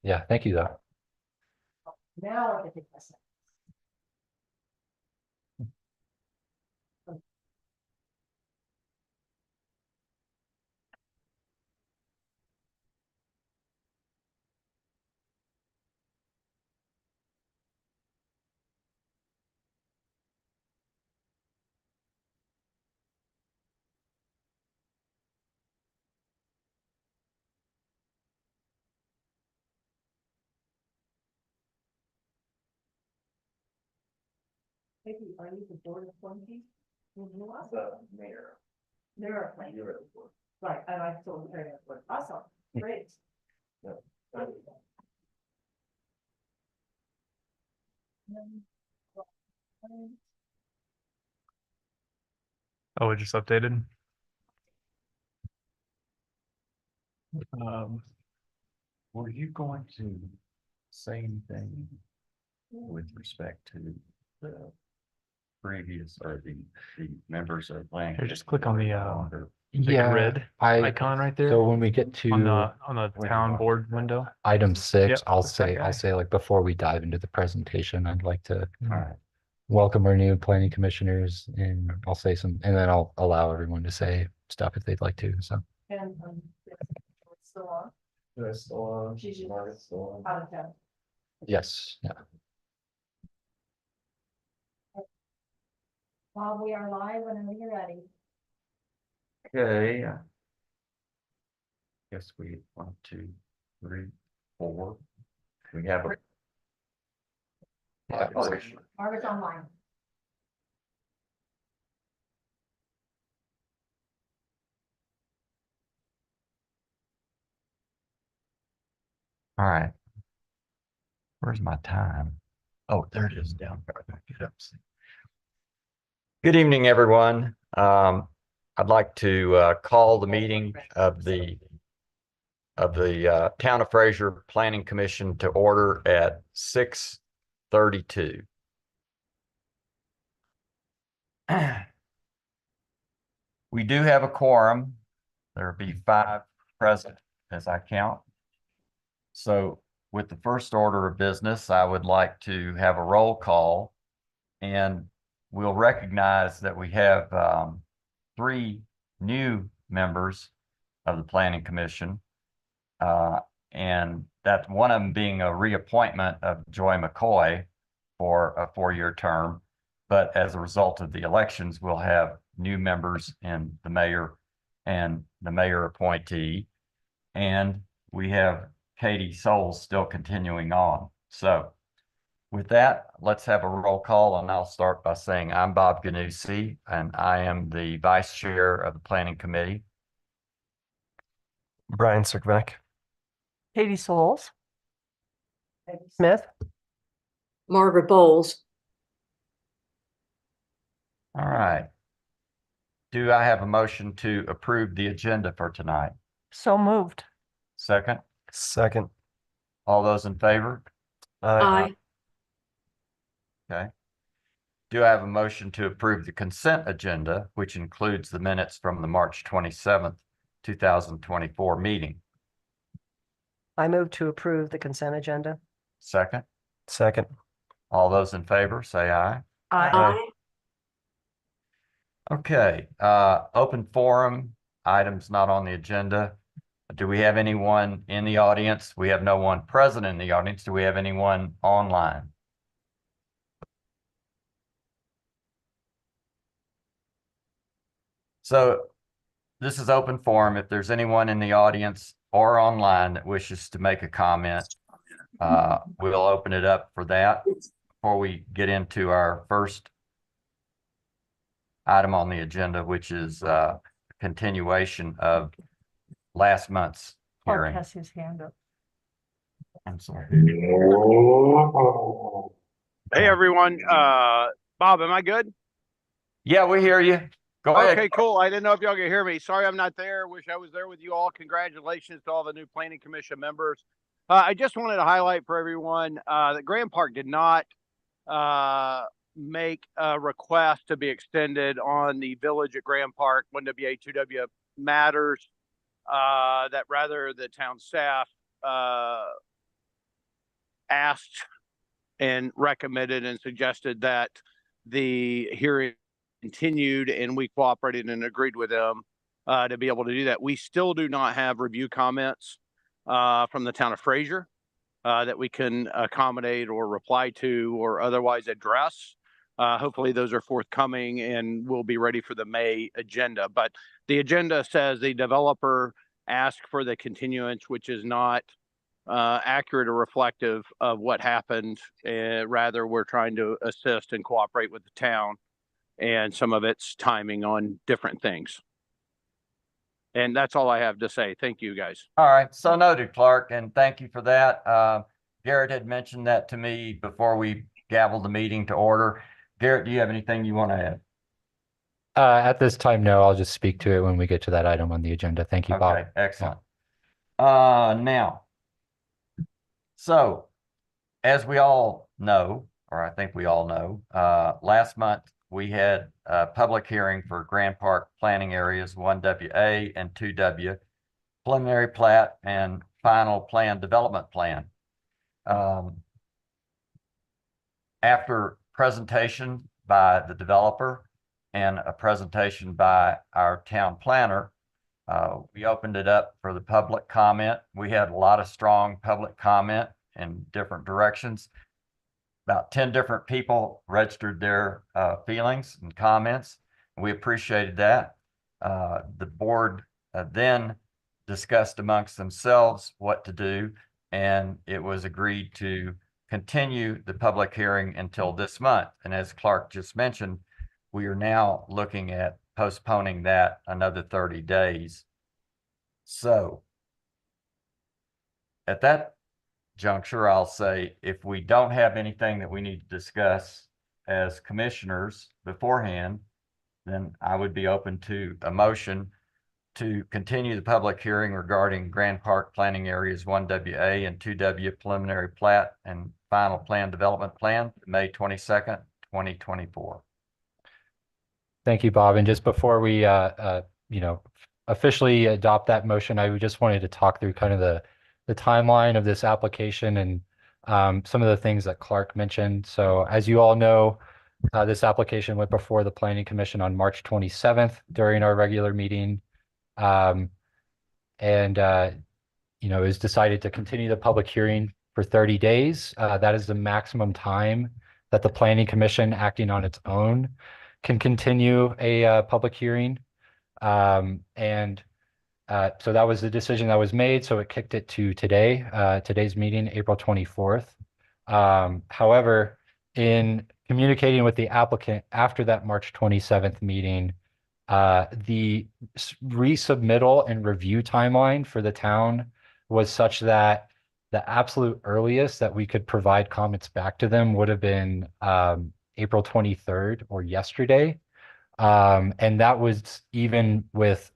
Yeah, thank you though. Now I can take my second. Maybe are you the board appointee? You are the mayor. Mayor appointee. Right, and I told her that was awesome, great. Oh, it just updated. Were you going to say anything with respect to the previous or the members of planning? Here, just click on the Yeah, grid icon right there So when we get on to the town board window. item 6, Yep, I'll click that guy. say like before we dive into the presentation, I'd like to Mhm. welcome our new planning commissioners, and I'll say some, and then I'll allow everyone to say stuff if they'd like to. So And it's still on. She's just out of town. yes, yeah. Bob, we are live whenever you're ready. Okay. Guess we 1, 2, 3, 4. We have a. Yeah. Margaret's online. All right. Where's my time? Oh, there it is down there. Get up. Good evening, everyone. I'd like to call the meeting of the Town of Fraser Planning Commission to order at 6:32. We do have a quorum. There'll be 5 present as I count. So with the first order of business, I would like to have a roll call, and we'll recognize that we have 3 new members of the Planning Commission. And that one of them being a reappointment of Joy McCoy for a 4-year term. But as a result of the elections, we'll have new members in the mayor and the mayor appointee. And we have Katie Souls still continuing on. So with that, let's have a roll call, and I'll start by saying I'm Bob Ganussi, and I am the vice chair of the planning committee. Brian Sirkvanek. Katie Souls. Smith. Margaret Bowles. All right. Do I have a motion to approve the agenda for tonight? So moved. Second? Second. All those in favor? Aye. Okay. Do I have a motion to approve the consent agenda, which includes the minutes from the March 27th, 2024 meeting? I move to approve the consent agenda. Second? Second. All those in favor, say aye. Aye. Okay, open forum, items not on the agenda. Do we have anyone in the audience? We have no one present in the audience. Do we have anyone online? So this is open forum. If there's anyone in the audience or online that wishes to make a comment, we'll open it up for that before we get into our first item on the agenda, which is continuation of last month's Clark hearing. has his hand up. I'm sorry. Hey everyone, Bob, am I good? Yeah, we hear you. Go ahead. Okay, cool. I didn't know if y'all could hear me. Sorry I'm not there. Wish I was there with you all. Congratulations to all the new planning commission members. I just wanted to highlight for everyone that Grand Park did not make a request to be extended on the village at Grand Park 1WA2W matters, that rather the town staff asked and recommended and suggested that the hearing continued, and we cooperated and agreed with them to be able to do that. We still do not have review comments from the town of Fraser that we can accommodate or reply to or otherwise address. Hopefully those are forthcoming and will be ready for the May agenda. But the agenda says the developer asked for the continuance, which is not accurate or reflective of what happened. Rather, we're trying to assist and cooperate with the town and some of its timing on different things. And that's all I have to say. Thank you, guys. All right, so noted, Clark, and thank you for that. Garrett had mentioned that to me before we gavelled the meeting to order. Garrett, do you have anything you want to add? At this time, no, I'll just speak to it when we get to that item on the agenda. Thank you, Bob. Okay, excellent. Now, so as we all know, or I think we all know, last month we had a public hearing for Grand Park planning areas 1WA and 2W, preliminary plat and final plan development plan. After presentation by the developer and a presentation by our town planner, we opened it up for the public comment. We had a lot of strong public comment in different directions. About 10 different people registered their feelings and comments. We appreciated that. The board then discussed amongst themselves what to do, and it was agreed to continue the public hearing until this month. And as Clark just mentioned, we are now looking at postponing that another 30 days. So at that juncture, I'll say, if we don't have anything that we need to discuss as commissioners beforehand, then I would be open to a motion to continue the public hearing regarding Grand Park planning areas 1WA and 2W preliminary plat and final plan development plan, May 22nd, 2024. Thank you, Bob. And just before we, officially adopt that motion, I just wanted to talk through kind of the timeline of this application and some of the things that Clark mentioned. So as you all know, this application went before the Planning Commission on March 27th during our regular meeting. It was decided to continue the public hearing for 30 days. That is the maximum time that the Planning Commission, acting on its own, can continue a public hearing. So that was the decision that was made. So it kicked it to today's meeting, April 24th. However, in communicating with the applicant after that March 27th meeting, the resubmittal and review timeline for the town was such that the absolute earliest that we could provide comments back to them would have been April 23rd or yesterday. And that was even with,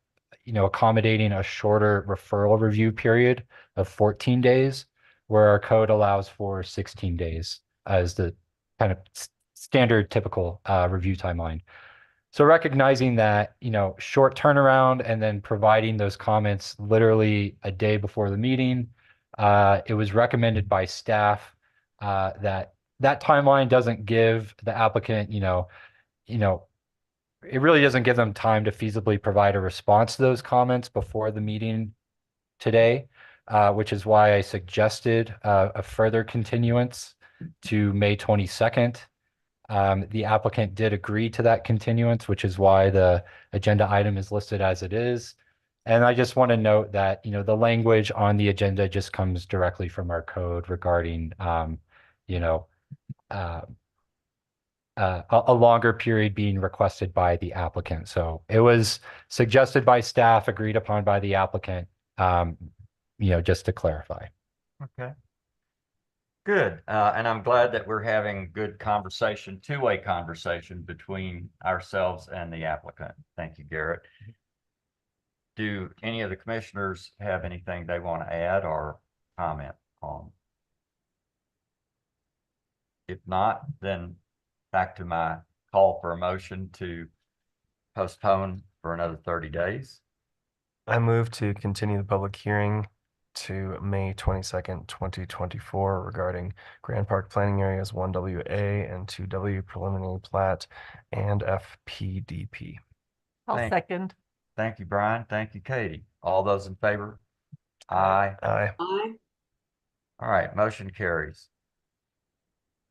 accommodating a shorter referral review period of 14 days, where our code allows for 16 days as the kind of standard typical review timeline. So recognizing that, short turnaround and then providing those comments literally a day before the meeting, it was recommended by staff that timeline doesn't give the applicant, it really doesn't give them time to feasibly provide a response to those comments before the meeting today, which is why I suggested a further continuance to May 22nd. The applicant did agree to that continuance, which is why the agenda item is listed as it is. And I just want to note that, the language on the agenda just comes directly from our code regarding, a longer period being requested by the applicant. So it was suggested by staff, agreed upon by the applicant, just to clarify. Okay. Good. And I'm glad that we're having good conversation, two-way conversation between ourselves and the applicant. Thank you, Garrett. Do any of the commissioners have anything they want to add or comment on? If not, then back to my call for a motion to postpone for another 30 days. I move to continue the public hearing to May 22nd, 2024 regarding Grand Park Planning Areas 1WA and 2W preliminary plat and FPDP. I'll Thank- second. Thank you, Brian. Thank you, Katie. All those in favor? Aye. Aye. Aye. All right, motion carries.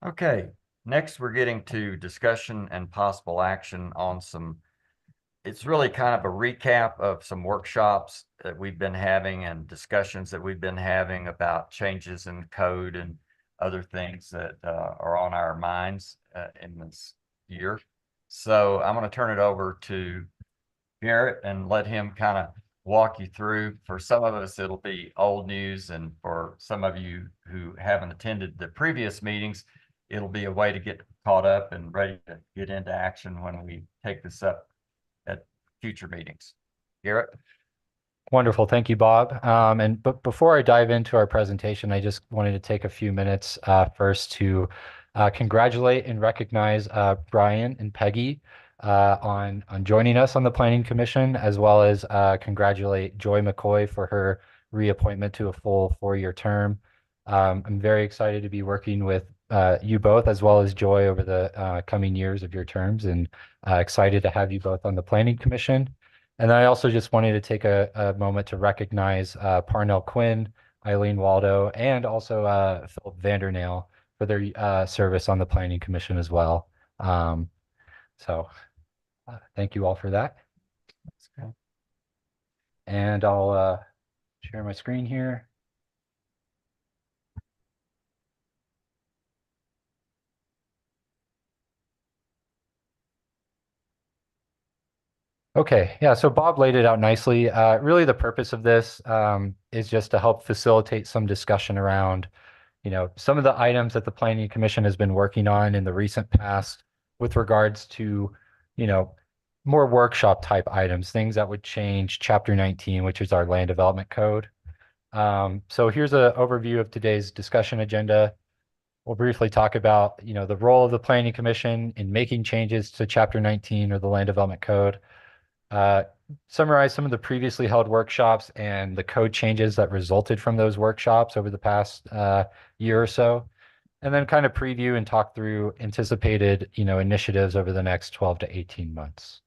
Okay, next we're getting to discussion and possible action on some, it's really kind of a recap of some workshops that we've been having and discussions that we've been having about changes in code and other things that are on our minds in this year. So I'm going to turn it over to Garrett and let him kind of walk you through. For some of us, it'll be old news, and for some of you who haven't attended the previous meetings, it'll be a way to get caught up and ready to get into action when we take this up at future meetings. Garrett? Wonderful. Thank you, Bob. But before I dive into our presentation, I just wanted to take a few minutes first to congratulate and recognize Brian and Peggy on joining us on the Planning Commission, as well as congratulate Joy McCoy for her reappointment to a full 4-year term. I'm very excited to be working with you both, as well as Joy, over the coming years of your terms, and excited to have you both on the Planning Commission. And then I also just wanted to take a moment to recognize Parnell Quinn, Eileen Waldo, and also Philip Vandernail for their service on the Planning Commission as well. Thank you all for that. And I'll share my screen here. Okay, yeah, so Bob laid it out nicely. Really, the purpose of this is just to help facilitate some discussion around, some of the items that the Planning Commission has been working on in the recent past with regards to, more workshop type items, things that would change Chapter 19, which is our land development code. So here's an overview of today's discussion agenda. We'll briefly talk about, the role of the Planning Commission in making changes to Chapter 19 or the land development code. Summarize some of the previously held workshops and the code changes that resulted from those workshops over the past year or so, and then kind of preview and talk through anticipated, initiatives over the next 12 to 18 months.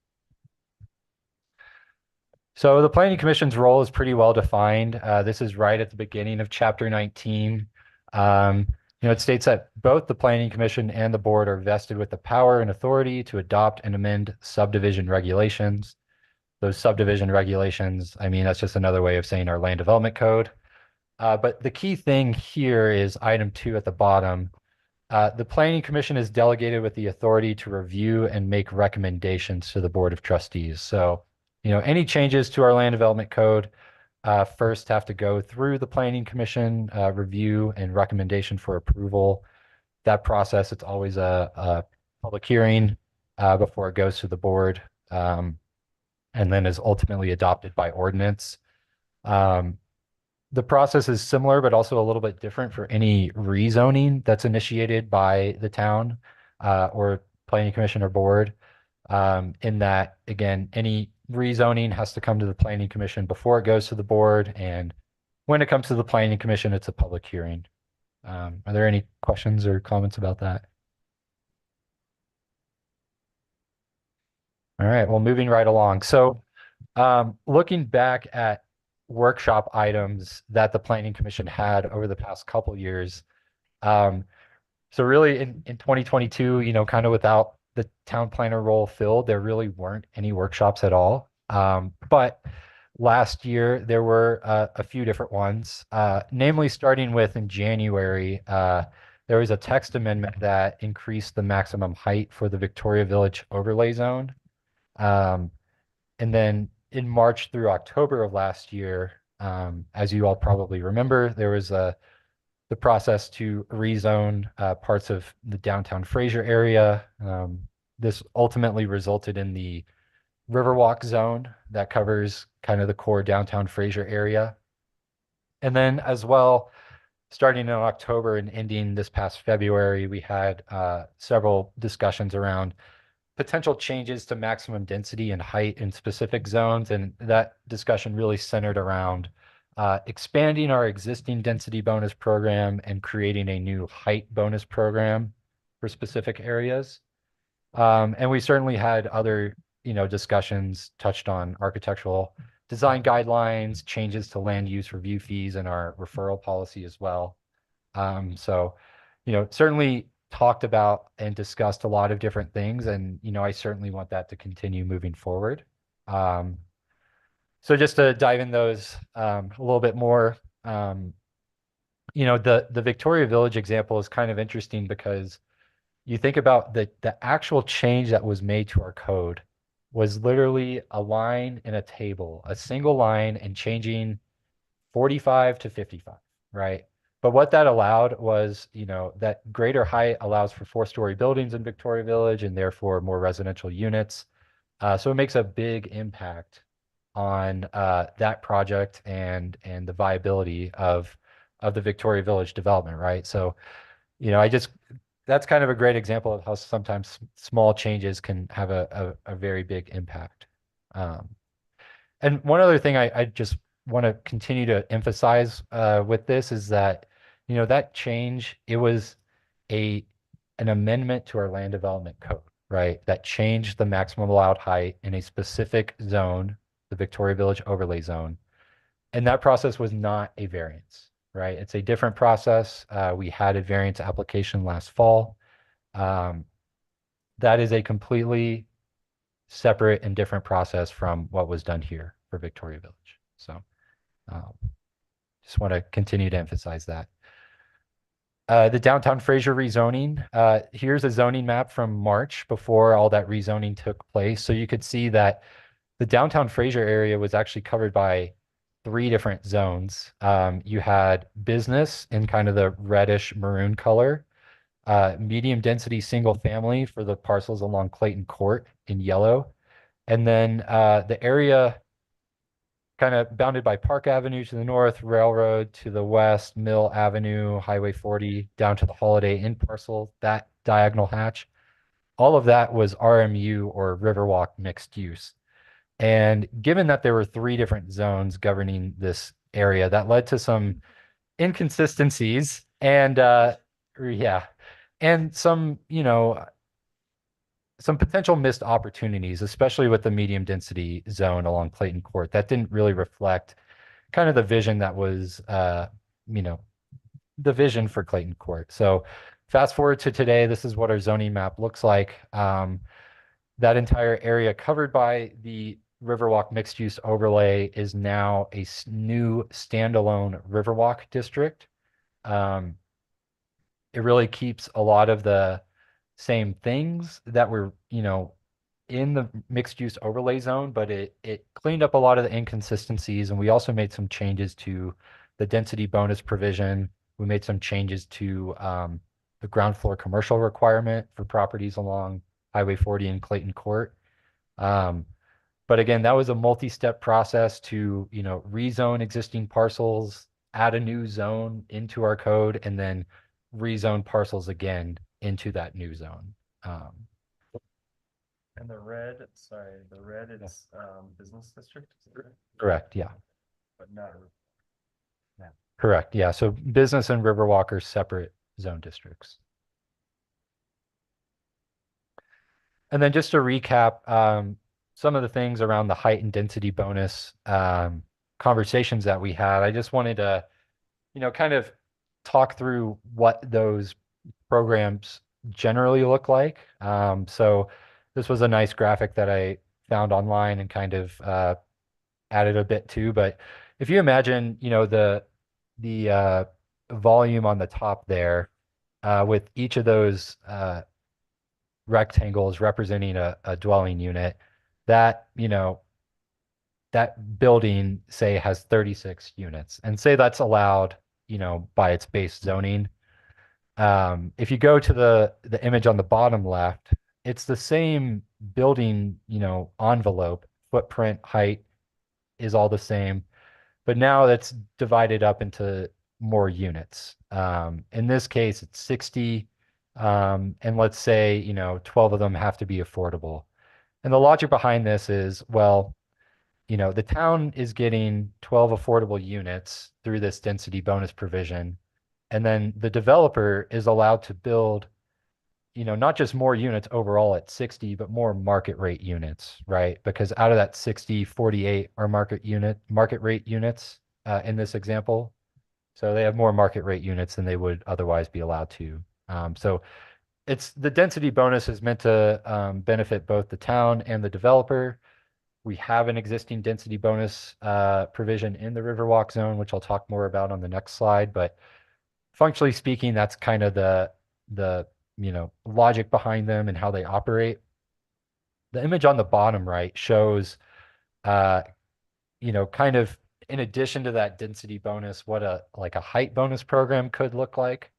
So the Planning Commission's role is pretty well defined. This is right at the beginning of Chapter 19. It states that both the Planning Commission and the board are vested with the power and authority to adopt and amend subdivision regulations. Those subdivision regulations, that's just another way of saying our land development code. But the key thing here is item 2 at the bottom. The Planning Commission is delegated with the authority to review and make recommendations to the Board of Trustees. So, any changes to our land development code first have to go through the Planning Commission review and recommendation for approval. That process, it's always a public hearing before it goes to the board. And then is ultimately adopted by ordinance. The process is similar, but also a little bit different for any rezoning that's initiated by the town or Planning Commission or board. In that, again, any rezoning has to come to the Planning Commission before it goes to the board. And when it comes to the Planning Commission, it's a public hearing. Are there any questions or comments about that? All right, well, moving right along. So looking back at workshop items that the Planning Commission had over the past couple years. So really in 2022, kind of without the town planner role filled, there really weren't any workshops at all. But last year there were a few different ones, namely starting with in January, there was a text amendment that increased the maximum height for the Victoria Village overlay zone. And then in March through October of last year, as you all probably remember, there was the process to rezone parts of the downtown Fraser area. This ultimately resulted in the Riverwalk zone that covers kind of the core downtown Fraser area. And then as well, starting in October and ending this past February, we had several discussions around potential changes to maximum density and height in specific zones. And that discussion really centered around expanding our existing density bonus program and creating a new height bonus program for specific areas. And we certainly had other, discussions touched on architectural design guidelines, changes to land use review fees and our referral policy as well. So, certainly talked about and discussed a lot of different things, and, I certainly want that to continue moving forward. So just to dive in those a little bit more, the Victoria Village example is kind of interesting because you think about the actual change that was made to our code was literally a line in a table, a single line, and changing 45 to 55, right? But what that allowed was, that greater height allows for 4-story buildings in Victoria Village and therefore more residential units. So it makes a big impact on that project and the viability of the Victoria Village development, right? So, that's kind of a great example of how sometimes small changes can have a very big impact. And one other thing I just want to continue to emphasize with this is that, that change, it was an amendment to our land development code, right? That changed the maximum allowed height in a specific zone, the Victoria Village overlay zone. And that process was not a variance, right? It's a different process. We had a variance application last fall. That is a completely separate and different process from what was done here for Victoria Village. So just want to continue to emphasize that. The downtown Fraser rezoning, here's a zoning map from March before all that rezoning took place. So you could see that the downtown Fraser area was actually covered by 3 different zones. You had business in kind of the reddish maroon color, medium density single family for the parcels along Clayton Court in yellow. And then the area kind of bounded by Park Avenue to the north, Railroad to the west, Mill Avenue, Highway 40 down to the Holiday Inn parcel, that diagonal hatch. All of that was RMU or Riverwalk mixed use. And given that there were 3 different zones governing this area, that led to some inconsistencies and and some, some potential missed opportunities, especially with the medium density zone along Clayton Court. That didn't really reflect kind of the vision that was, the vision for Clayton Court. So fast forward to today, this is what our zoning map looks like. That entire area covered by the Riverwalk mixed use overlay is now a new standalone Riverwalk district. It really keeps a lot of the same things that were, in the mixed use overlay zone, but it cleaned up a lot of the inconsistencies. And we also made some changes to the density bonus provision. We made some changes to the ground floor commercial requirement for properties along Highway 40 and Clayton Court. But again, that was a multi-step process to, rezone existing parcels, add a new zone into our code, and then rezone parcels again into that new zone. And the red is business district, is that right? Correct, yeah. But not. Correct, yeah. So business and Riverwalk are separate zone districts. And then just to recap, some of the things around the height and density bonus conversations that we had, I just wanted to, kind of talk through what those programs generally look like. So this was a nice graphic that I found online and kind of added a bit to. But if you imagine, the volume on the top there, with each of those rectangles representing a dwelling unit, that, that building, say, has 36 units, and say that's allowed, by its base zoning. If you go to the image on the bottom left, it's the same building, envelope, footprint, height is all the same, but now that's divided up into more units. In this case, it's 60, and let's say, 12 of them have to be affordable. And the logic behind this is, well, the town is getting 12 affordable units through this density bonus provision. And then the developer is allowed to build, not just more units overall at 60, but more market rate units, right? Because out of that 60, 48 are market rate units in this example. So they have more market rate units than they would otherwise be allowed to. So it's the density bonus is meant to benefit both the town and the developer. We have an existing density bonus provision in the Riverwalk zone, which I'll talk more about on the next slide. But functionally speaking, that's kind of the logic behind them and how they operate. The image on the bottom right shows kind of in addition to that density bonus, what a height bonus program could look like,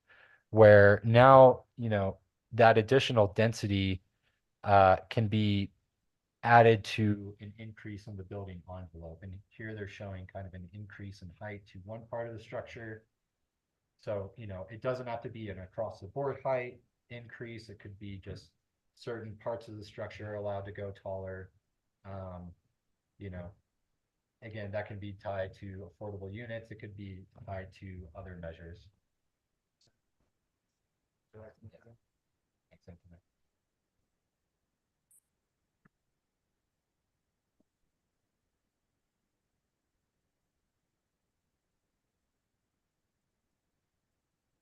where now, that additional density can be added to an increase in the building envelope. And here they're showing kind of an increase in height to one part of the structure. So, it doesn't have to be an across the board height increase. It could be just certain parts of the structure are allowed to go taller. You know, again, that can be tied to affordable units. It could be tied to other measures.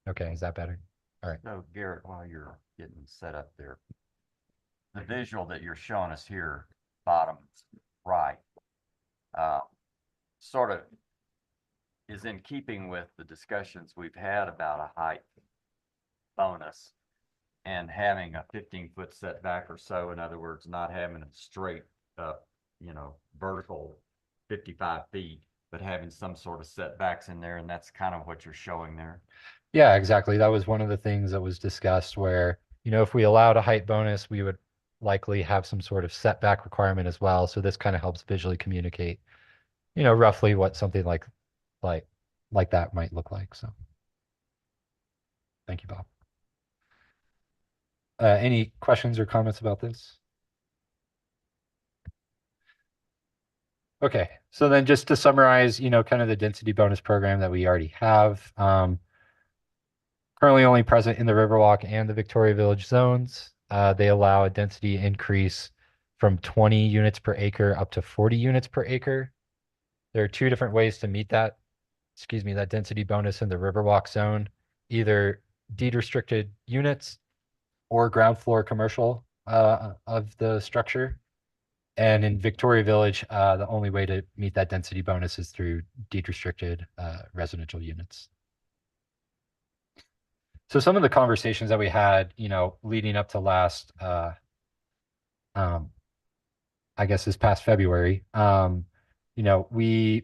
Okay, is that better? All right. So Garrett, while you're getting set up there, the visual that you're showing us here, bottom right, sort of is in keeping with the discussions we've had about a height bonus and having a 15-foot setback or so. In other words, not having a straight up, vertical 55 feet, but having some sort of setbacks in there. And that's kind of what you're showing there. Yeah, exactly. That was one of the things that was discussed where, if we allowed a height bonus, we would likely have some sort of setback requirement as well. So this kind of helps visually communicate, roughly what something like that might look like. So thank you, Bob. Any questions or comments about this? Okay, so then just to summarize, kind of the density bonus program that we already have. Currently only present in the Riverwalk and the Victoria Village zones. They allow a density increase from 20 units per acre up to 40 units per acre. There are two different ways to meet that density bonus in the Riverwalk zone, either deed restricted units or ground floor commercial of the structure. And in Victoria Village, the only way to meet that density bonus is through deed restricted residential units. So some of the conversations that we had, leading up to last, I guess this past February, we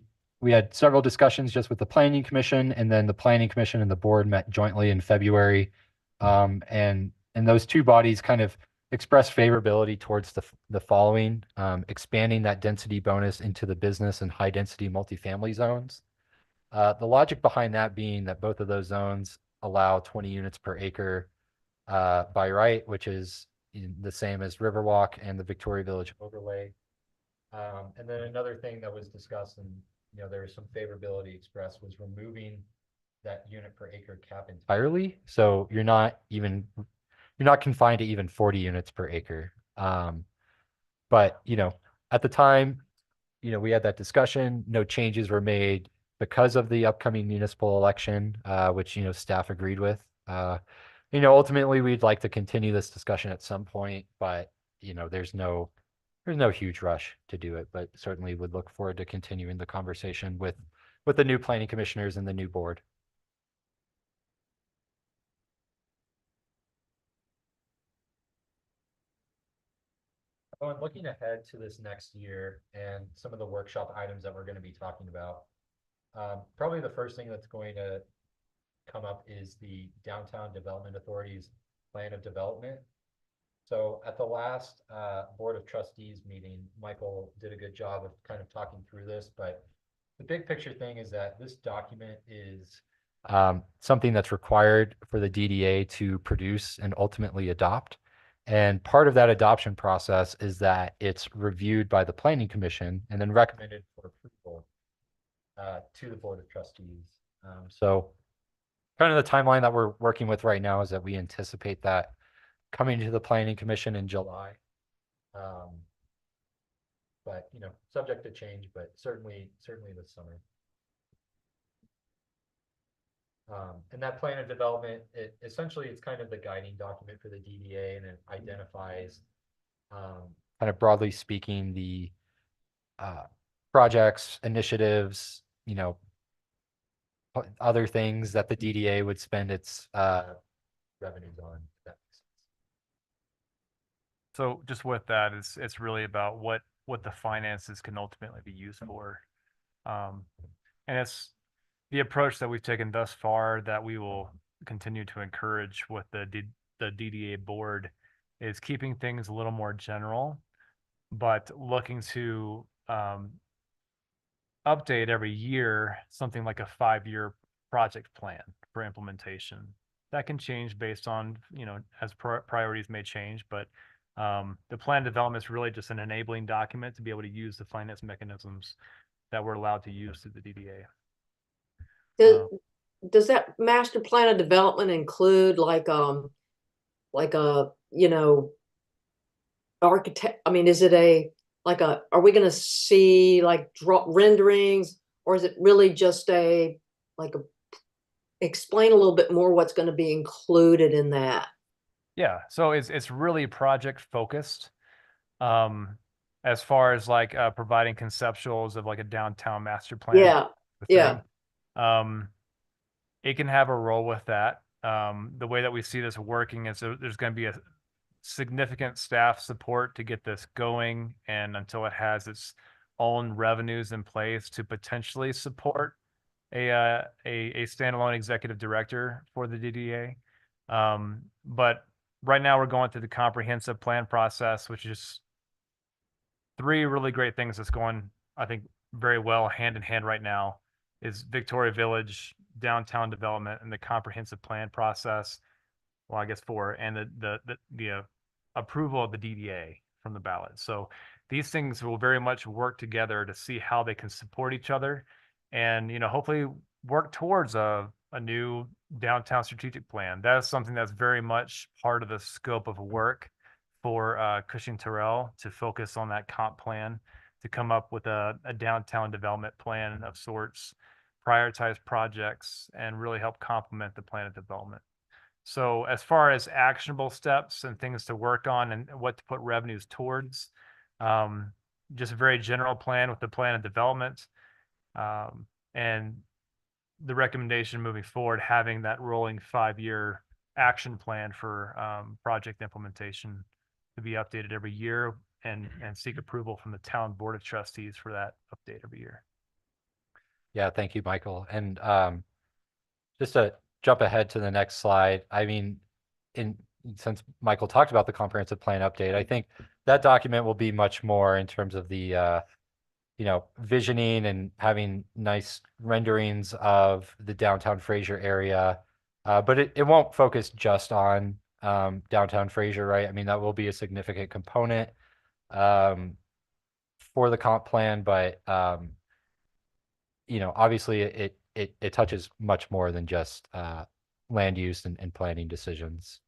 had several discussions just with the Planning Commission, and then the Planning Commission and the board met jointly in February. And those two bodies kind of expressed favorability towards the following, expanding that density bonus into the business and high density multifamily zones. The logic behind that being that both of those zones allow 20 units per acre by right, which is the same as Riverwalk and the Victoria Village overlay. And then another thing that was discussed, and there was some favorability expressed, was removing that unit per acre cap entirely. So you're not confined to even 40 units per acre. But at the time, we had that discussion. No changes were made because of the upcoming municipal election, which staff agreed with. Ultimately, we'd like to continue this discussion at some point, but there's no huge rush to do it. But certainly would look forward to continuing the conversation with the new planning commissioners and the new board. Oh, and looking ahead to this next year and some of the workshop items that we're going to be talking about, probably the first thing that's going to come up is the Downtown Development Authority's plan of development. So at the last Board of Trustees meeting, Michael did a good job of kind of talking through this, but the big picture thing is that this document is something that's required for the DDA to produce and ultimately adopt. And part of that adoption process is that it's reviewed by the planning commission and then recommended for approval to the board of trustees. So kind of the timeline that we're working with right now is that we anticipate that coming to the planning commission in July. But subject to change, but certainly this summer. And that plan of development, essentially it's kind of the guiding document for the DDA, and it identifies, kind of broadly speaking, the projects, initiatives, other things that the DDA would spend its revenues on. If that makes sense. So just with that, it's really about what the finances can ultimately be used for. And it's the approach that we've taken thus far that we will continue to encourage with the DDA board is keeping things a little more general, but looking to update every year something like a 5-year project plan for implementation. That can change based on, as priorities may change, but the plan development is really just an enabling document to be able to use the finance mechanisms that we're allowed to use through the DDA. Does that master plan of development include like a architect? I mean, is it are we gonna see like renderings, or is it really just explain a little bit more what's gonna be included in that? Yeah, so it's really project focused. As far as providing conceptuals of like a downtown master plan. Yeah, yeah. It can have a role with that. The way that we see this working is there's going to be a significant staff support to get this going, and until it has its own revenues in place to potentially support a standalone executive director for the DDA. But right now we're going through the comprehensive plan process, which is 3 really great things that's going, I think, very well hand in hand right now is Victoria Village, downtown development, and the comprehensive plan process. Well, I guess 4, and the approval of the DDA from the ballot. So these things will very much work together to see how they can support each other, and hopefully work towards a new downtown strategic plan. That is something that's very much part of the scope of work for Cushing Terrell, to focus on that comp plan, to come up with a downtown development plan of sorts, prioritize projects, and really help complement the plan of development. So as far as actionable steps and things to work on and what to put revenues towards, just a very general plan with the plan of development, and the recommendation moving forward, having that rolling 5-year action plan for project implementation to be updated every year, and seek approval from the town board of trustees for that update every year. Yeah, thank you, Michael. And just to jump ahead to the next slide, I mean, since Michael talked about the comprehensive plan update, I think that document will be much more in terms of the visioning and having nice renderings of the downtown Fraser area. But it won't focus just on downtown Fraser, right? I mean, that will be a significant component for the comp plan, but obviously it touches much more than just land use and planning decisions.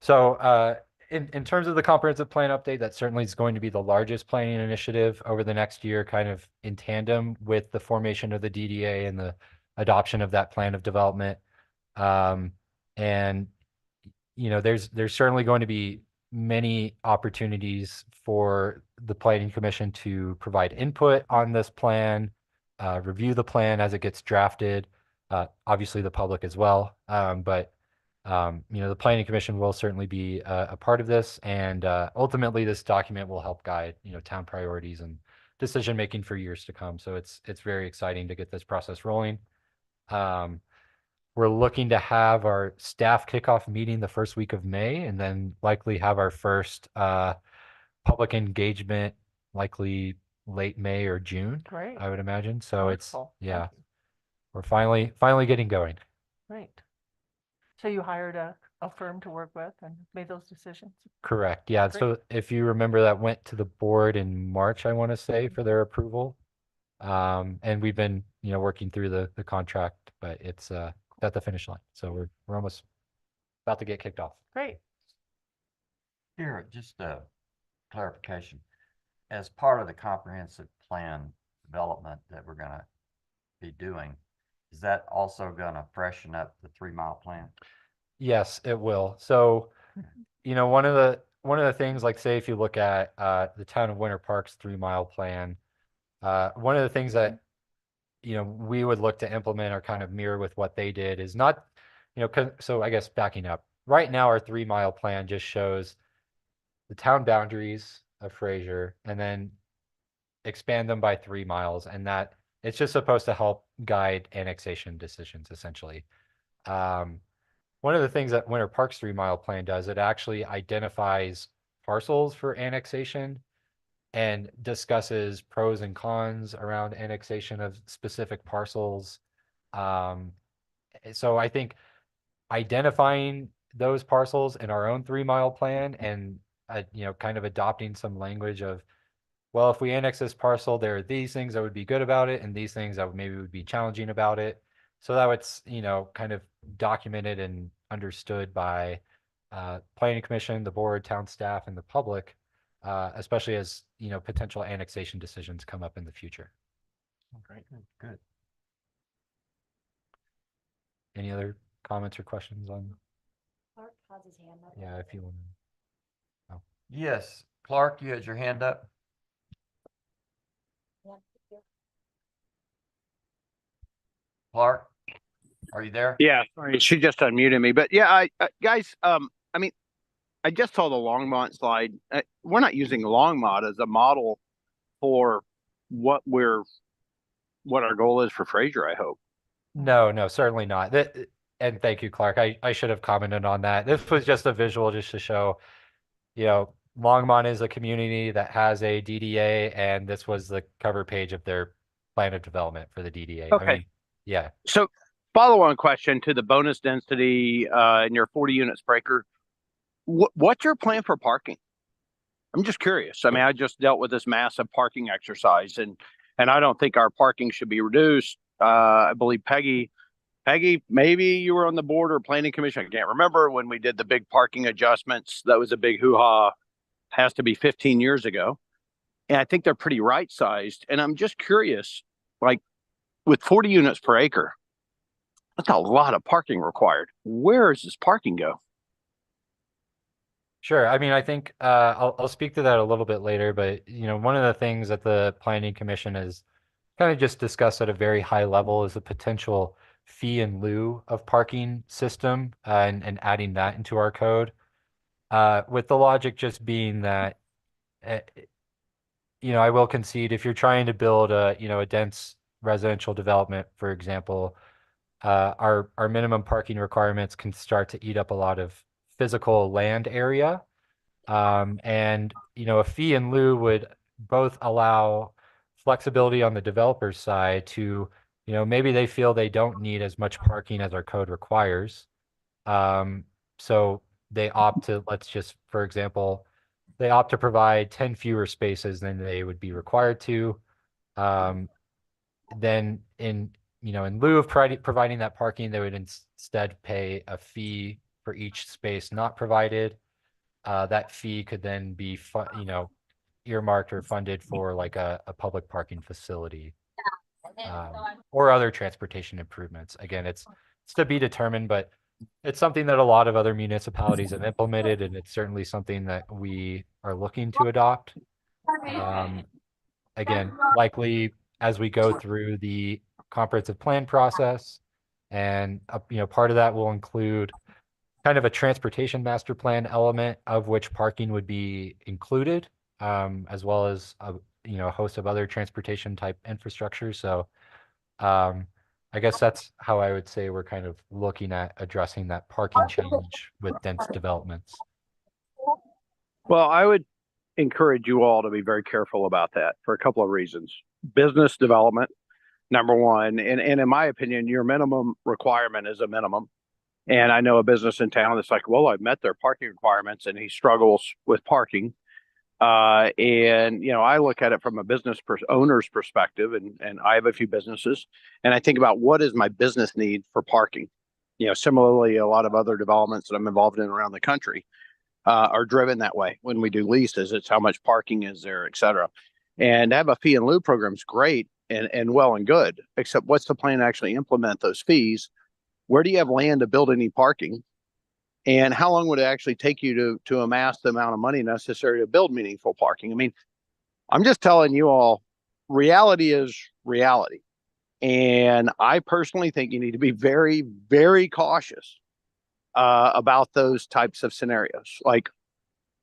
So in terms of the comprehensive plan update, that certainly is going to be the largest planning initiative over the next year, kind of in tandem with the formation of the DDA and the adoption of that plan of development. And there's certainly going to be many opportunities for the planning commission to provide input on this plan, review the plan as it gets drafted, obviously the public as well. But the planning commission will certainly be a part of this, and ultimately this document will help guide town priorities and decision making for years to come. So it's very exciting to get this process rolling. We're looking to have our staff kickoff meeting the first week of May, and then likely have our first public engagement likely late May or June. Great. I would imagine. So Wonderful. we're finally getting going. Right. So you hired a firm to work with and made those decisions? Correct. Yeah. Great. So if you remember, that went to the board in March, I want to say, for their approval. And we've been, working through the contract, but it's at the finish line. So we're almost about to get kicked off. Great. Here, just a clarification. As part of the comprehensive plan development that we're gonna be doing, is that also gonna freshen up the 3 mile plan? Yes, it will. So, one of the things, like, say if you look at the town of Winter Park's 3 mile plan, one of the things that we would look to implement or kind of mirror with what they did is not, so I guess backing up, right now our 3 mile plan just shows the town boundaries of Fraser and then expand them by 3 miles, and that it's just supposed to help guide annexation decisions essentially. Um, One of the things that Winter Park's 3 mile plan does, it actually identifies parcels for annexation and discusses pros and cons around annexation of specific parcels. Um, so I think identifying those parcels in our own 3 mile plan and, kind of adopting some language of, well, if we annex this parcel, there are these things that would be good about it and these things that maybe would be challenging about it. So that it's, kind of documented and understood by planning commission, the board, town staff, and the public, especially as, potential annexation decisions come up in the future. Great, good. Any other comments or questions on? Clark has his hand up. Yeah, if you want to. Yes, Clark, you had your hand up? Clark, are you there? Yeah, sorry, she just unmuted me. But yeah, guys, I mean, I just saw the Longmont slide. We're not using Longmont as a model for what our goal is for Fraser, I hope. No, certainly not. And thank you, Clark. I should have commented on that. This was just a visual just to show, Longmont is a community that has a DDA, and this was the cover page of their plan of development for the DDA. I Okay. mean, yeah. So follow-on question to the bonus density in your 40 units per acre. What's your plan for parking? I'm just curious. I mean, I just dealt with this massive parking exercise, and I don't think our parking should be reduced. I believe Peggy, maybe you were on the board or planning commission. I can't remember when we did the big parking adjustments. That was a big hoo-ha. Has to be 15 years ago. And I think they're pretty right sized. And I'm just curious, like with 40 units per acre, that's a lot of parking required. Where does this parking go? Sure. I mean, I think I'll speak to that a little bit later, but one of the things that the Planning Commission has kind of just discussed at a very high level is the potential fee in lieu of parking system, and adding that into our code. With the logic just being that, I will concede if you're trying to build a dense residential development, for example, our minimum parking requirements can start to eat up a lot of physical land area. And, a fee in lieu would both allow flexibility on the developer's side to, maybe they feel they don't need as much parking as our code requires. So they opt to, for example, they opt to provide 10 fewer spaces than they would be required to. Then in lieu of providing that parking, they would instead pay a fee for each space not provided. That fee could then be earmarked or funded for like a public parking facility, or other transportation improvements. Again, it's to be determined, but it's something that a lot of other municipalities have implemented, and it's certainly something that we are looking to adopt. Again, likely as we go through the comprehensive plan process, and part of that will include kind of a transportation master plan element of which parking would be included, as well as a host of other transportation type infrastructure. So I guess that's how I would say we're kind of looking at addressing that parking challenge with dense developments. Well, I would encourage you all to be very careful about that for a couple of reasons. Business development, number one, and in my opinion, your minimum requirement is a minimum. And I know a business in town that's like, well, I've met their parking requirements, and he struggles with parking. And I look at it from a owner's perspective, and I have a few businesses, and I think about what is my business need for parking. Similarly, a lot of other developments that I'm involved in around the country are driven that way. When we do leases, it's how much parking is there, et cetera. And to have a fee in lieu program is great and well and good, except what's the plan to actually implement those fees? Where do you have land to build any parking? And how long would it actually take you to amass the amount of money necessary to build meaningful parking? I mean, I'm just telling you all, reality is reality. And I personally think you need to be very, very cautious about those types of scenarios. Like,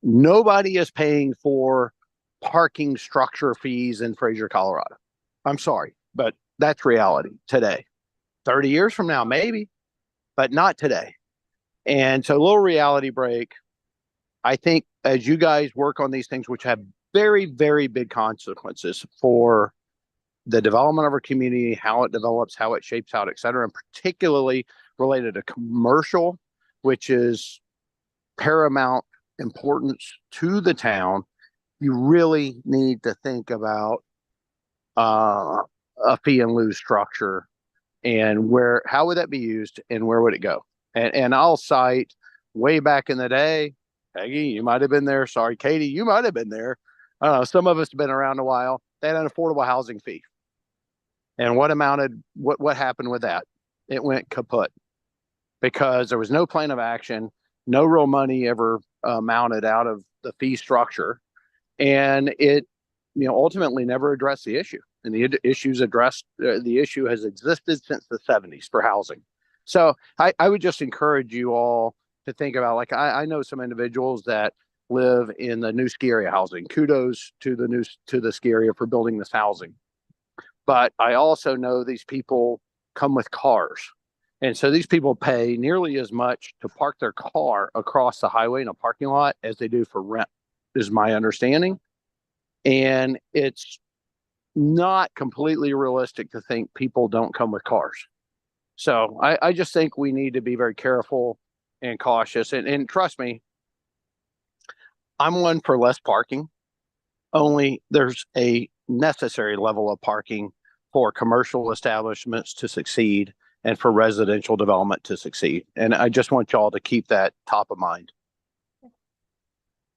nobody is paying for parking structure fees in Fraser, Colorado. I'm sorry, but that's reality today. 30 years from now, maybe, but not today. And so, a little reality break. I think as you guys work on these things, which have very, very big consequences for the development of our community, how it develops, how it shapes out, et cetera, and particularly related to commercial, which is paramount importance to the town, you really need to think about a fee and lieu structure and how would that be used and where would it go? And I'll cite way back in the day, Peggy, you might have been there. Sorry, Katie, you might have been there. Some of us have been around a while. They had an affordable housing fee. And what happened with that? It went kaput because there was no plan of action, no real money ever mounted out of the fee structure. And it, ultimately never addressed the issue. And the issue has existed since the 70s for housing. So I would just encourage you all to think about, like, I know some individuals that live in the new ski area housing. Kudos to the ski area for building this housing. But I also know these people come with cars. And so these people pay nearly as much to park their car across the highway in a parking lot as they do for rent, is my understanding. And it's not completely realistic to think people don't come with cars. So I just think we need to be very careful and cautious. And trust me, I'm one for less parking. Only there's a necessary level of parking for commercial establishments to succeed and for residential development to succeed. And I just want y'all to keep that top of mind.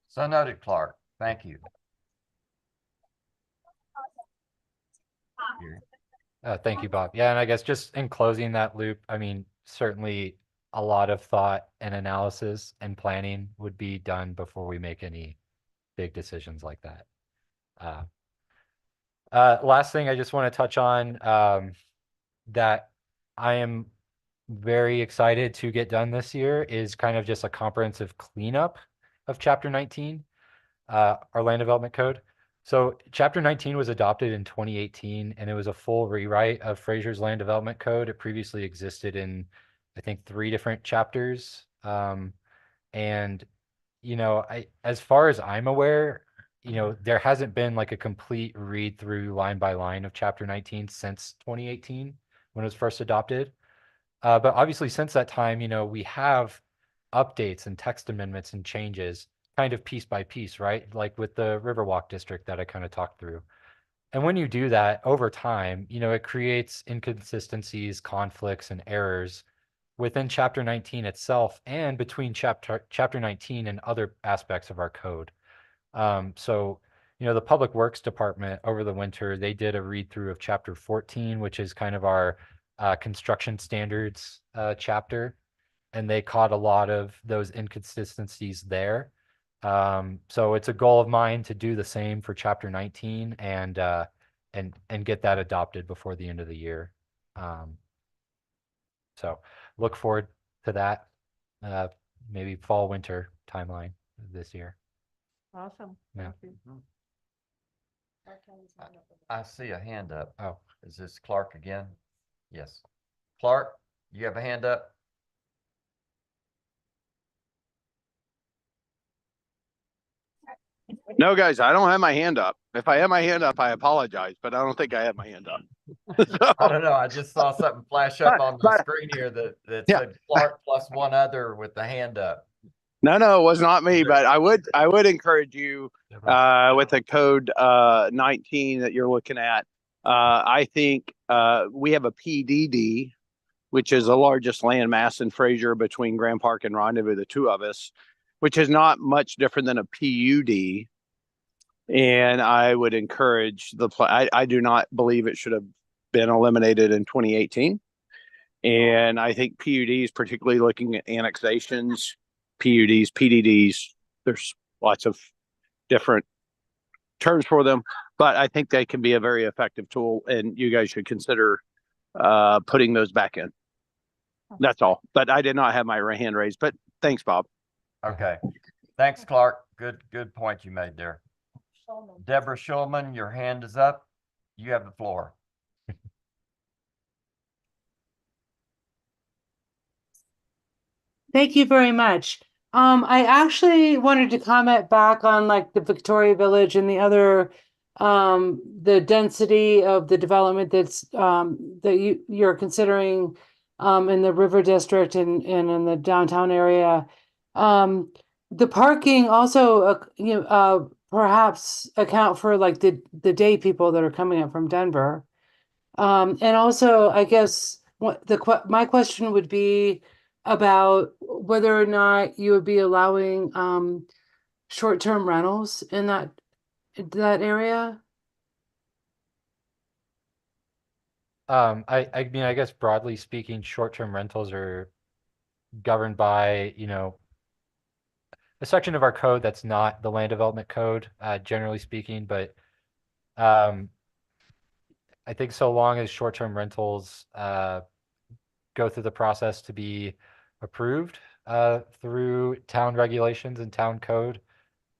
So noted, Clark. Thank you. Thank you, Bob. Yeah, and I guess just in closing that loop, I mean, certainly a lot of thought and analysis and planning would be done before we make any big decisions like that. Last thing I just want to touch on, that I am very excited to get done this year is kind of just a comprehensive cleanup of Chapter 19, our land development code. So Chapter 19 was adopted in 2018, and it was a full rewrite of Fraser's land development code. It previously existed in, I think, 3 different chapters. And, as far as I'm aware, there hasn't been like a complete read through line by line of Chapter 19 since 2018 when it was first adopted. But obviously since that time, we have updates and text amendments and changes kind of piece by piece, right? Like with the Riverwalk district that I kind of talked through. And when you do that over time, it creates inconsistencies, conflicts, and errors within Chapter 19 itself and between Chapter 19 and other aspects of our code. So, the Public Works Department over the winter, they did a read through of Chapter 14, which is kind of our construction standards chapter, and they caught a lot of those inconsistencies there. So it's a goal of mine to do the same for Chapter 19 and get that adopted before the end of the year. So look forward to that, maybe fall, winter timeline this year. Awesome. Yeah. Thank you. I see a hand up. Oh, Is this Clark again? Yes. Clark, you have a hand up? No, guys, I don't have my hand up. If I have my hand up, I apologize, but I don't think I have my hand up. I don't know. I just saw something flash up on the But- screen here that Yeah. said Clark plus one other with the hand up. No, it was not me, but I would encourage you with the code 19 that you're looking at. I think we have a PDD, which is the largest land mass in Fraser between Grand Park and Rendezvous, the two of us, which is not much different than a PUD. And I would encourage I do not believe it should have been eliminated in 2018. And I think PUDs, particularly looking at annexations, PUDs, PDDs, there's lots of different terms for them, but I think they can be a very effective tool, and you guys should consider putting those back in. That's all. But I did not have my hand raised. But thanks, Bob. Okay. Thanks, Clark. Good point you made there. Deborah Schulman, your hand is up. You have the floor. Thank you very much. I actually wanted to comment back on like the Victoria Village and the other, the density of the development that's that you're considering in the River District and in the downtown area. The parking also, perhaps account for like the day people that are coming up from Denver. And also, I guess my question would be about whether or not you would be allowing short-term rentals in that area. I mean, I guess broadly speaking, short-term rentals are governed by, a section of our code that's not the land development code, generally speaking, but I think so long as short-term rentals go through the process to be approved through town regulations and town code, I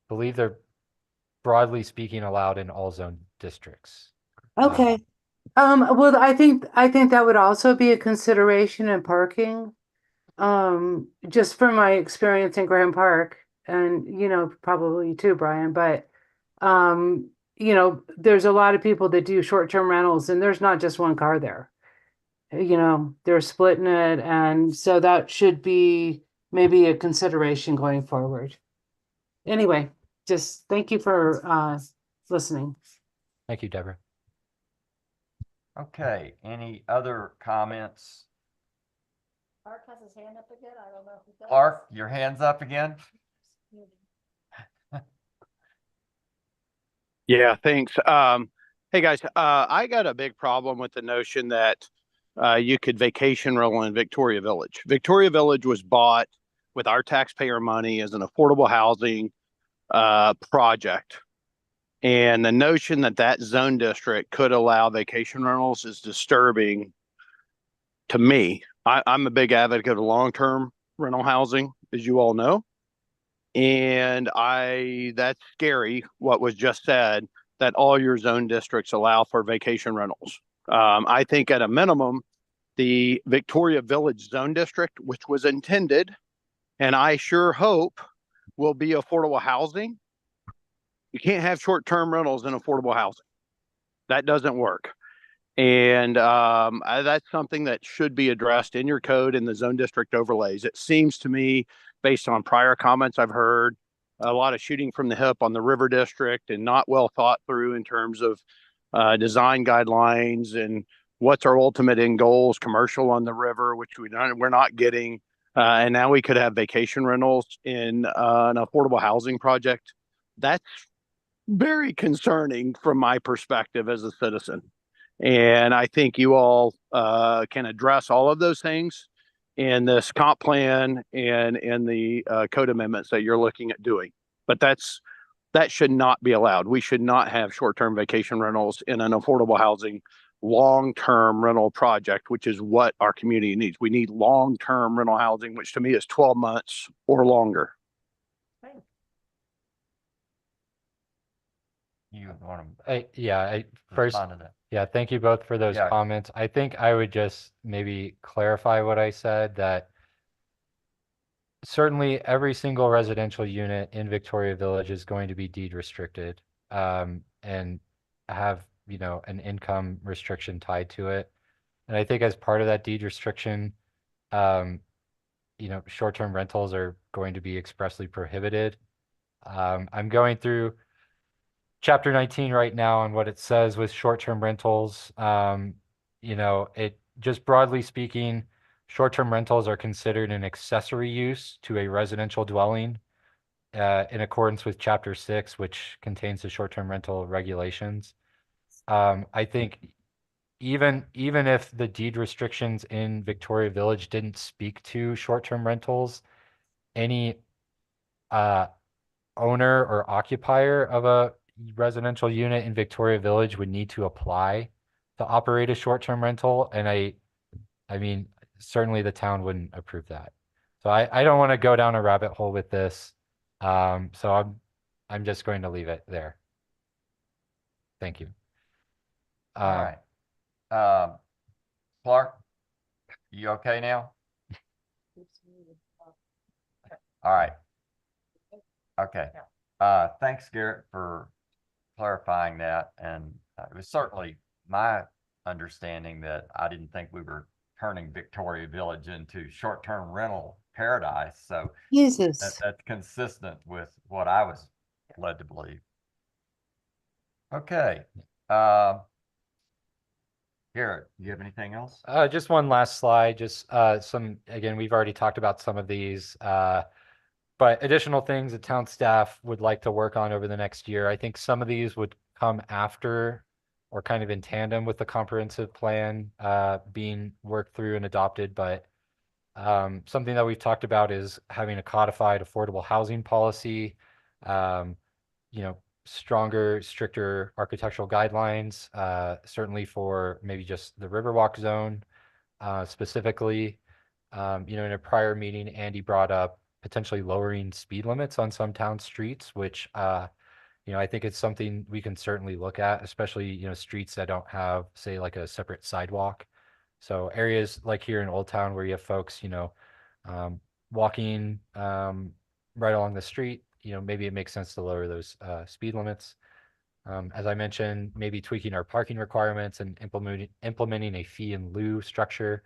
believe they're broadly speaking allowed in all zone districts. Okay. Well, I think that would also be a consideration in parking. Just from my experience in Grand Park, and probably too, Brian, but there's a lot of people that do short-term rentals, and there's not just one car there. They're splitting it, and so that should be maybe a consideration going forward. Anyway, just thank you for listening. Thank you, Deborah. Okay. Any other comments? Mark has his hand up again. I don't know if he does. Clark, your hand's up again? Yeah, thanks. Hey guys, I got a big problem with the notion that you could vacation rental in Victoria Village. Victoria Village was bought with our taxpayer money as an affordable housing project. And the notion that that zone district could allow vacation rentals is disturbing to me. I'm a big advocate of long-term rental housing, as you all know. And that's scary, what was just said, that all your zone districts allow for vacation rentals. I think at a minimum, the Victoria Village Zone District, which was intended, and I sure hope will be affordable housing. You can't have short-term rentals in affordable housing. That doesn't work. And that's something that should be addressed in your code in the zone district overlays. It seems to me, based on prior comments I've heard, a lot of shooting from the hip on the river district and not well thought through in terms of design guidelines and what's our ultimate end goals, commercial on the river, which we're not getting. And now we could have vacation rentals in an affordable housing project. That's very concerning from my perspective as a citizen. And I think you all can address all of those things in this comp plan and in the code amendments that you're looking at doing. But that should not be allowed. We should not have short-term vacation rentals in an affordable housing long-term rental project, which is what our community needs. We need long-term rental housing, which to me is 12 months or longer. You want to First, respond to that? yeah, thank you both for those Yeah. comments. I think I would just maybe clarify what I said, that certainly every single residential unit in Victoria Village is going to be deed restricted, and have, an income restriction tied to it. And I think as part of that deed restriction, um, short-term rentals are going to be expressly prohibited. I'm going through chapter 19 right now on what it says with short-term rentals. It just broadly speaking, short-term rentals are considered an accessory use to a residential dwelling, in accordance with chapter 6, which contains the short-term rental regulations. I think even if the deed restrictions in Victoria Village didn't speak to short-term rentals, any uh, owner or occupier of a residential unit in Victoria Village would need to apply to operate a short-term rental. And I mean, certainly the town wouldn't approve that. So I don't want to go down a rabbit hole with this. So I'm just going to leave it there. Thank you. All right. Clark, you okay now? All right. Okay. Thanks, Garrett, for clarifying that. And it was certainly my understanding that I didn't think we were turning Victoria Village into short-term rental paradise. So Jesus. that's consistent with what I was led to believe. Okay. Garrett, you have anything else? Just one last slide, just again, we've already talked about some of these, but additional things that town staff would like to work on over the next year. I think some of these would come after or kind of in tandem with the comprehensive plan being worked through and adopted. But something that we've talked about is having a codified affordable housing policy, stronger, stricter architectural guidelines, certainly for maybe just the Riverwalk zone specifically. In a prior meeting, Andy brought up potentially lowering speed limits on some town streets, which, I think it's something we can certainly look at, especially, streets that don't have, say, like a separate sidewalk. So areas like here in Old Town where you have folks, walking right along the street, maybe it makes sense to lower those speed limits. As I mentioned, maybe tweaking our parking requirements and implementing a fee in lieu structure.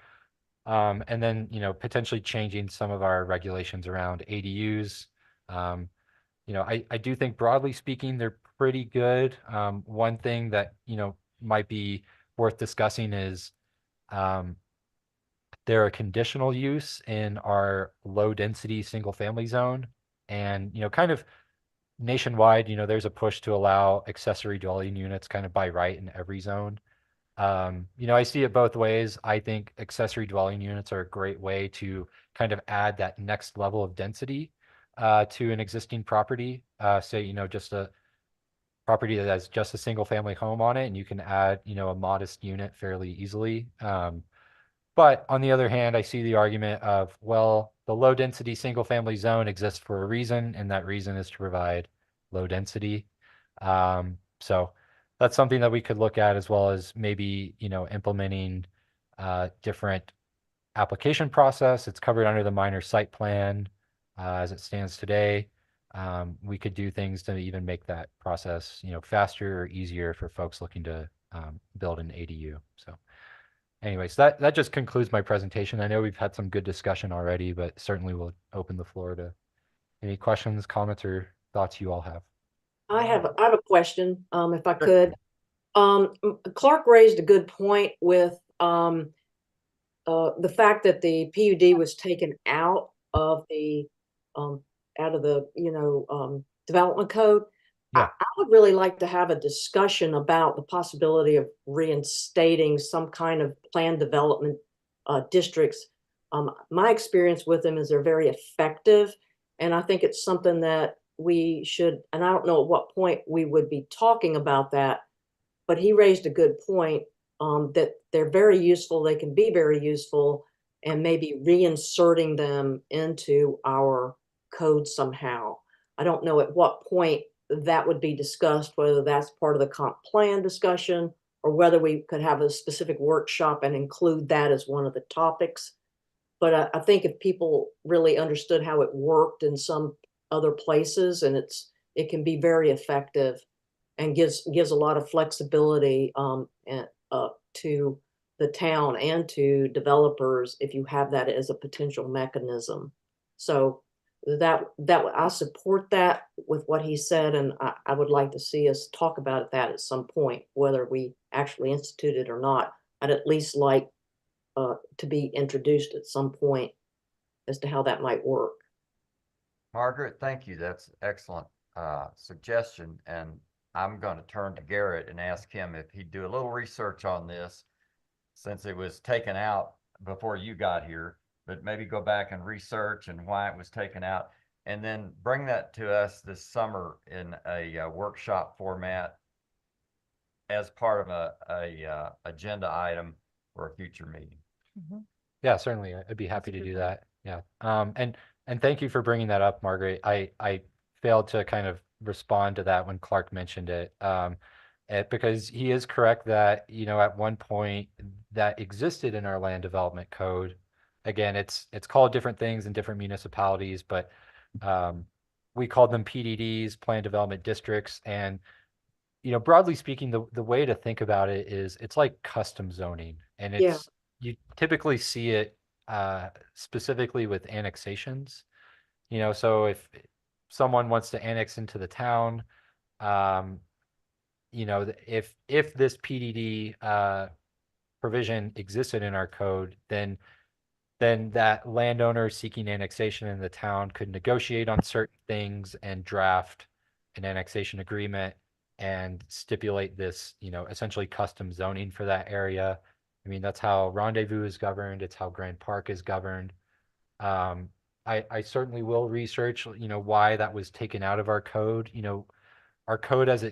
And then, potentially changing some of our regulations around ADUs. I do think broadly speaking, they're pretty good. One thing that, might be worth discussing is they're a conditional use in our low density single family zone. And, kind of nationwide, there's a push to allow accessory dwelling units kind of by right in every zone. I see it both ways. I think accessory dwelling units are a great way to kind of add that next level of density to an existing property. Say, just a property that has just a single family home on it, and you can add, a modest unit fairly easily. But on the other hand, I see the argument of, well, the low density single family zone exists for a reason, and that reason is to provide low density. So that's something that we could look at, as well as maybe, implementing different application process. It's covered under the minor site plan as it stands today. We could do things to even make that process, faster or easier for folks looking to build an ADU. So anyways, that just concludes my presentation. I know we've had some good discussion already, but certainly we'll open the floor to any questions, comments, or thoughts you all have. I have a question, if I could. Clark raised a good point with the fact that the PUD was taken out of the development code. Yeah. I would really like to have a discussion about the possibility of reinstating some kind of planned development districts. My experience with them is they're very effective, and I think it's something that we should, and I don't know at what point we would be talking about that, but he raised a good point that they're very useful. They can be very useful, and maybe reinserting them into our code somehow. I don't know at what point that would be discussed, whether that's part of the comp plan discussion or whether we could have a specific workshop and include that as one of the topics. But I think if people really understood how it worked in some other places, and it can be very effective and gives a lot of flexibility to the town and to developers if you have that as a potential mechanism. So that I support that with what he said, and I would like to see us talk about that at some point, whether we actually institute it or not. I'd at least like to be introduced at some point as to how that might work. Margaret, thank you. That's excellent suggestion. And I'm going to turn to Garrett and ask him if he'd do a little research on this since it was taken out before you got here, but maybe go back and research and why it was taken out, and then bring that to us this summer in a workshop format as part of a agenda item for a future meeting. Yeah, certainly. I'd be happy to do that. Yeah. And thank you for bringing that up, Margaret. I failed to kind of respond to that when Clark mentioned it. Because he is correct that, at one point that existed in our land development code. Again, it's called different things in different municipalities, but we called them PDDs, Plan Development Districts. And, broadly speaking, the way to think about it is it's like custom zoning, and you typically see it specifically with annexations. So if someone wants to annex into the town, if this PDD provision existed in our code, then that landowner seeking annexation in the town could negotiate on certain things and draft an annexation agreement and stipulate this, essentially custom zoning for that area. I mean, that's how Rendezvous is governed. It's how Grand Park is governed. I certainly will research, why that was taken out of our code. Our code as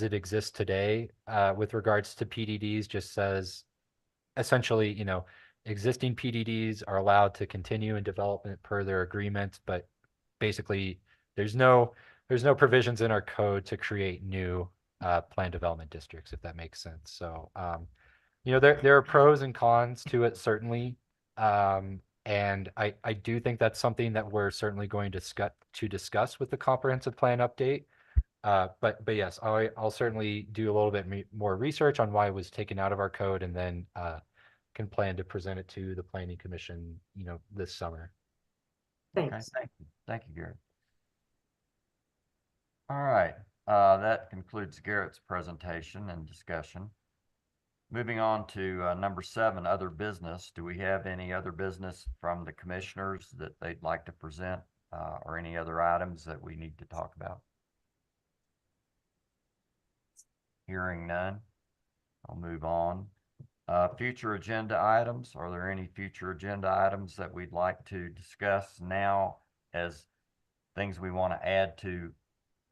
it exists today, with regards to PDDs, just says essentially, existing PDDs are allowed to continue in development per their agreements, but basically there's no provisions in our code to create new plan development districts, if that makes sense. So there are pros and cons to it, certainly. And I do think that's something that we're certainly going to discuss with the comprehensive plan update. But yes, I'll certainly do a little bit more research on why it was taken out of our code, and then can plan to present it to the Planning Commission, this summer. Thanks. Okay, thank you, Garrett. All right, that concludes Garrett's presentation and discussion. Moving on to number 7, other business. Do we have any other business from the commissioners that they'd like to present, or any other items that we need to talk about? Hearing none, I'll move on. Future agenda items. Are there any future agenda items that we'd like to discuss now as things we want to add to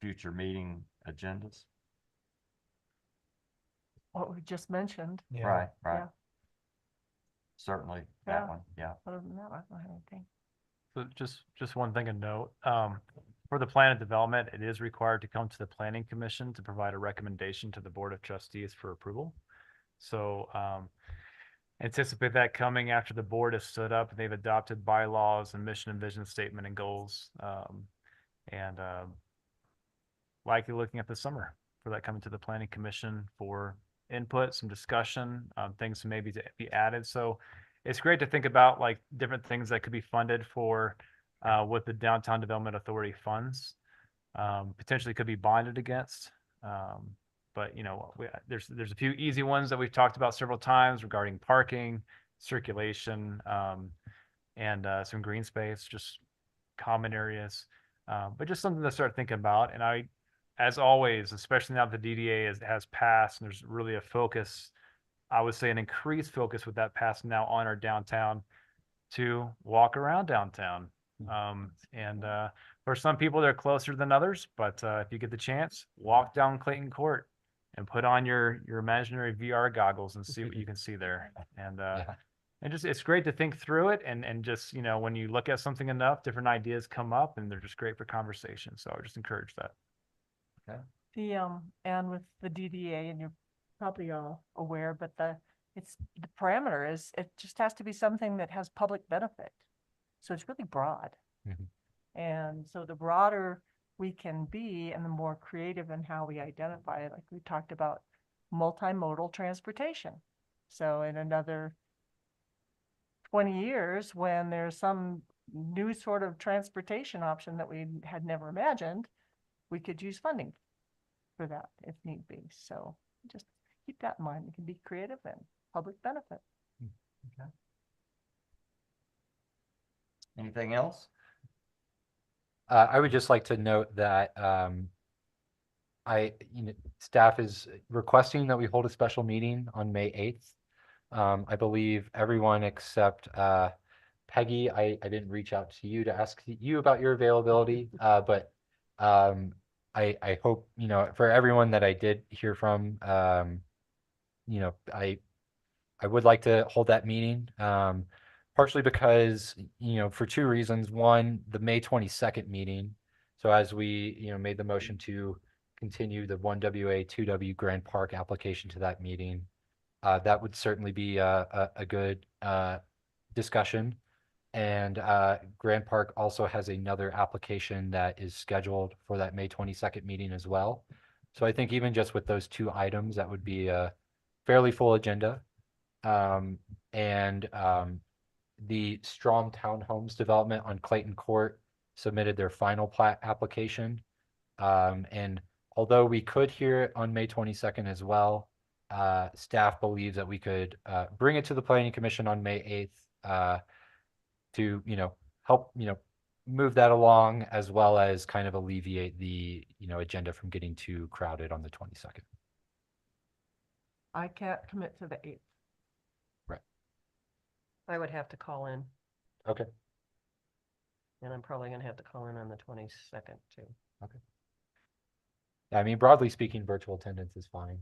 future meeting agendas? What we just mentioned. Yeah. Right. Yeah. Certainly Yeah. that one, yeah. Other than that, I don't have anything. So just one thing to note, for the plan of development, it is required to come to the Planning Commission to provide a recommendation to the Board of Trustees for approval. So anticipate that coming after the board has stood up and they've adopted bylaws and mission and vision statement and goals, and likely looking at the summer for that coming to the Planning Commission for input, some discussion, things maybe to be added. So it's great to think about like different things that could be funded for with the Downtown Development Authority funds, potentially could be bonded against. But there's a few easy ones that we've talked about several times regarding parking, circulation, and some green space, just common areas. But just something to start thinking about. And as always, especially now that the DDA has passed, and there's really a focus, I would say an increased focus with that pass now on our downtown, to walk around downtown. And for some people, they're closer than others, but if you get the chance, walk down Clayton Court and put on your imaginary VR goggles and see what you can see there. And and just it's great to think through it, and just when you look at something enough, different ideas come up, and they're just great for conversation. So I would just encourage that. And with the DDA, and you're probably all aware, but the it's, the parameter is, it just has to be something that has public benefit. So it's really broad. Mhm. And so the broader we can be and the more creative in how we identify it, like we talked about multimodal transportation. So in another 20 years, when there's some new sort of transportation option that we had never imagined, we could use funding for that if need be. So just keep that in mind. It can be creative and public benefit. Anything else? I would just like to note that staff is requesting that we hold a special meeting on May 8th. I believe everyone except Peggy, I didn't reach out to you to ask you about your availability, but I hope, for everyone that I did hear from, I would like to hold that meeting, partially because, for two reasons. One, the May 22nd meeting. So as we, made the motion to continue the 1WA, 2W Grand Park application to that meeting, that would certainly be a good discussion. And Grand Park also has another application that is scheduled for that May 22nd meeting as well. So I think even just with those two items, that would be a fairly full agenda. And the Strom Townhomes development on Clayton Court submitted their final plat application. And although we could hear it on May 22nd as well, staff believes that we could bring it to the Planning Commission on May 8th to, help, move that along, as well as kind of alleviate the, agenda from getting too crowded on the 22nd. I can't commit to the 8th. I would have to call in, Okay. and I'm probably gonna have to call in on the 22nd too. Okay. Yeah, I mean, broadly speaking, virtual attendance is fine.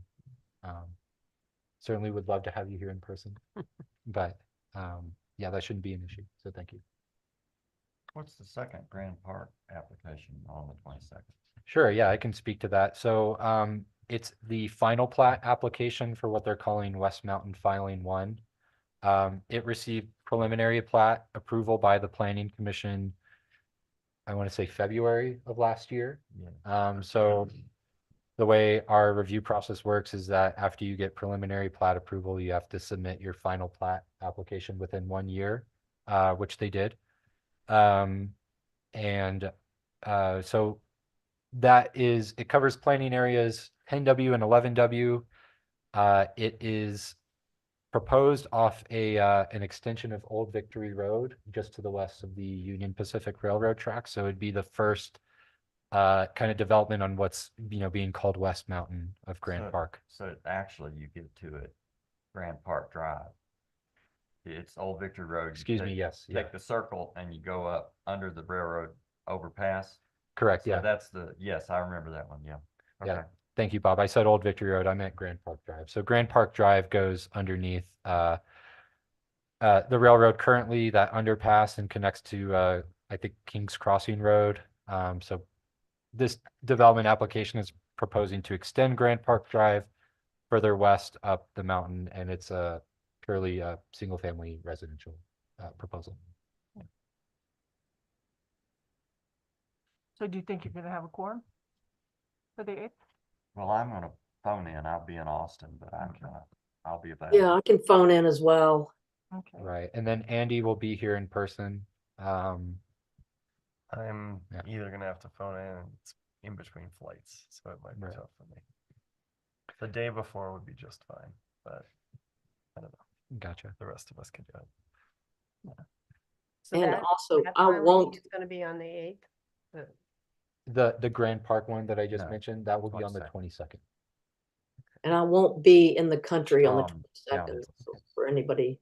Certainly would love to have you here in person, but yeah, that shouldn't be an issue. So thank you. What's the second Grand Park application on the 22nd? Sure, yeah, I can speak to that. So it's the final plat application for what they're calling West Mountain Filing 1. It received preliminary plat approval by the Planning Commission, I want to say February of last year. Yeah. So the way our review process works is that after you get preliminary plat approval, you have to submit your final plat application within 1 year, which they did. So it covers planning areas 10W and 11W. It is proposed off an extension of Old Victory Road, just to the west of the Union Pacific Railroad track. So it'd be the first kind of development on what's being called West Mountain of Grand Park. So actually you get to it Grand Park Drive. It's Old Victory Road. Excuse me, yes. Take the circle and you go up under the railroad overpass. Correct, So yeah. yes, I remember that one, yeah. Okay. Yeah. Thank you, Bob. I said Old Victory Road. I meant Grand Park Drive. So Grand Park Drive goes underneath the railroad currently, that underpass, and connects to I think King's Crossing Road. So this development application is proposing to extend Grand Park Drive further west up the mountain, and it's a purely single-family residential proposal. So do you think you're going to have a quorum for the 8th? Well, I'm gonna phone in. I'll be in Austin, but I'll be available. Yeah, I can phone in as well. Okay. Right, and then Andy will be here in person. I'm Yeah. either gonna have to phone in, and it's in between flights, so it might be Right. tough for me. The day before would be just fine, but I don't know. Gotcha. The rest of us can do it. So And that- also, that I filing won't, is gonna be on the 8th. The Grand Park one that I just No, mentioned, that will be on the 22nd. 22nd. and I won't be in the country on the Strong 22nd, County. so for anybody.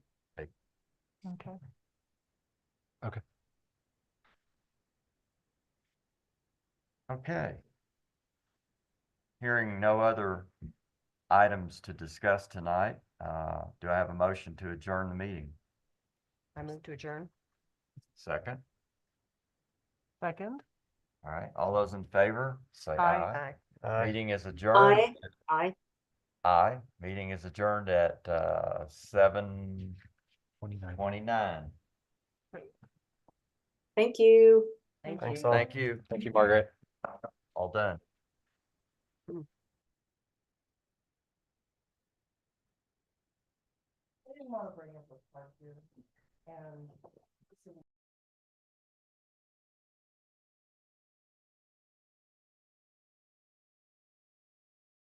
Okay. Okay. Hearing no other items to discuss tonight, do I have a motion to adjourn the meeting? I move to adjourn. Second? Second? All right, all those in favor, say Aye. aye. Aye. Meeting is adjourned. Aye. Aye. Meeting is adjourned at 7:29. 29. Thank you. Thank Thanks you. all. Thank you. Thank you, Margaret. All done. I didn't want to bring up a part here, and